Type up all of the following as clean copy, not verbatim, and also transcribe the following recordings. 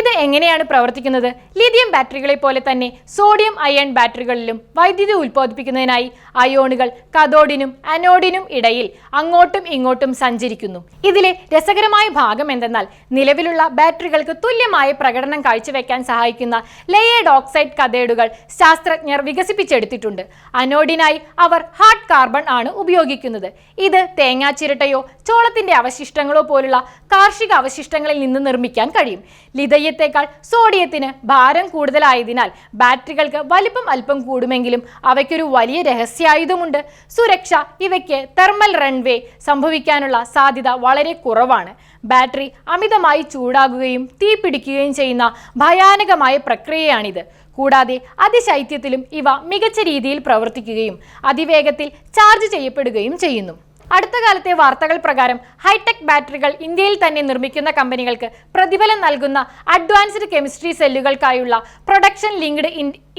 ഇത് എങ്ങനെയാണ് പ്രവർത്തിക്കുന്നത്? ലിഥിയം ബാറ്ററികളെ പോലെ തന്നെ സോഡിയം അയൺ ബാറ്ററികളിലും വൈദ്യുതി ഉൽപ്പാദിപ്പിക്കുന്നതിനായി അയോണുകൾ കഥോഡിനും അനോഡിനും ഇടയിൽ അങ്ങോട്ടും ഇങ്ങോട്ടും സഞ്ചരിക്കുന്നു. ഇതിലെ രസകരമായ ഭാഗം എന്തെന്നാൽ നിലവിലുള്ള ബാറ്ററികൾക്ക് തുല്യമായ പ്രകടനം കാഴ്ചവെക്കാൻ സഹായിക്കുന്ന ലേയേർഡ് ഓക്സൈഡ് കഥേഡുകൾ ശാസ്ത്രജ്ഞർ വികസിപ്പിച്ചെടുത്തിട്ടുണ്ട്. അനോഡിനായി അവർ ഹാർഡ് കാർബൺ ആണ് ഉപയോഗിക്കുന്നത്. ഇത് തേങ്ങാച്ചിരട്ടയോ ചോളത്തിന്റെ അവശിഷ്ടങ്ങളോ പോലുള്ള കാർഷിക അവശിഷ്ടങ്ങളിൽ നിന്ന് നിർമ്മിക്കാൻ കഴിയും. ലിഥിയത്തേക്കാൾ സോഡിയത്തിന് ഭാരം കൂടുതലായതിനാൽ ബാറ്ററികൾക്ക് വലിപ്പം അല്പം കൂടുമെങ്കിലും അവയ്ക്കൊരു വലിയ രഹസ്യായുധമുണ്ട്. സുരക്ഷ. ഇവയ്ക്ക് തെർമൽ റൺവേ സംഭവിക്കാനുള്ള സാധ്യത വളരെ കുറവാണ്. ബാറ്ററി അമിതമായി ചൂടാകുകയും തീപിടിക്കുകയും ചെയ്യുന്ന ഭയാനകമായ പ്രക്രിയയാണിത്. കൂടാതെ അതിശൈത്യത്തിലും ഇവ മികച്ച രീതിയിൽ പ്രവർത്തിക്കുകയും അതിവേഗത്തിൽ ചാർജ് ചെയ്യപ്പെടുകയും ചെയ്യുന്നു. അടുത്ത കാലത്തെ വാർത്തകൾ പ്രകാരം ഹൈടെക് ബാറ്ററികൾ ഇന്ത്യയിൽ തന്നെ നിർമ്മിക്കുന്ന കമ്പനികൾക്ക് പ്രതിഫലം നൽകുന്ന അഡ്വാൻസ്ഡ് കെമിസ്ട്രി സെല്ലുകൾക്കായുള്ള പ്രൊഡക്ഷൻ ലിങ്ക്ഡ്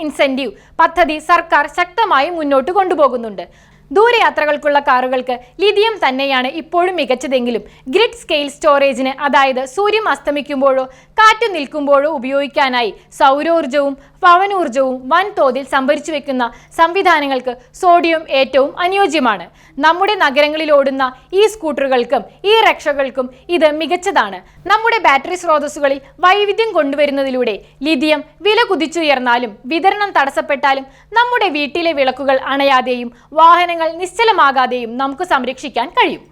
ഇൻസെന്റീവ് പദ്ധതി സർക്കാർ ശക്തമായി മുന്നോട്ട് കൊണ്ടുപോകുന്നുണ്ട്. ദൂരയാത്രകൾക്കുള്ള കാറുകൾക്ക് ലിഥിയം തന്നെയാണ് ഇപ്പോഴും മികച്ചതെങ്കിലും ഗ്രിഡ് സ്കെയിൽ സ്റ്റോറേജിന്, അതായത് സൂര്യൻ അസ്തമിക്കുമ്പോഴോ കാറ്റ് നിൽക്കുമ്പോഴോ ഉപയോഗിക്കാനായി സൗരോർജവും പവനൂർജവും വൻതോതിൽ സംഭരിച്ചു വെക്കുന്ന സംവിധാനങ്ങൾക്ക് സോഡിയം ഏറ്റവും അനുയോജ്യമാണ്. നമ്മുടെ നഗരങ്ങളിൽ ഓടുന്ന ഈ സ്കൂട്ടറുകൾക്കും ഈ റിക്ഷകൾക്കും ഇത് മികച്ചതാണ്. നമ്മുടെ ബാറ്ററി സ്രോതസ്സുകളിൽ വൈവിധ്യം കൊണ്ടുവരുന്നതിലൂടെ ലിഥിയം വില കുതിച്ചുയർന്നാലും വിതരണം തടസ്സപ്പെട്ടാലും നമ്മുടെ വീട്ടിലെ വിളക്കുകൾ അണയാതെയും വാഹനങ്ങൾ നിശ്ചലമാകാതെയും നമുക്ക് സംരക്ഷിക്കാൻ കഴിയും.